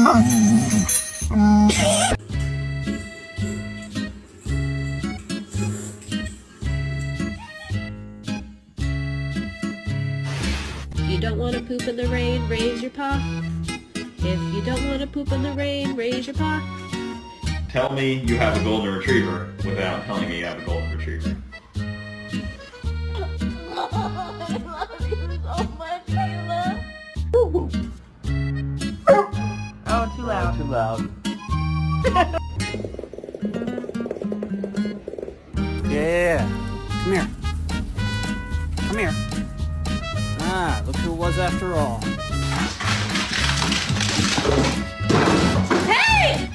If you don't want to poop in the rain, raise your paw. If you don't want to poop in the rain, raise your paw. Tell me you have a golden retriever without telling me you have a golden retriever. I love you so much, Kayla. Oh, too loud. Too loud.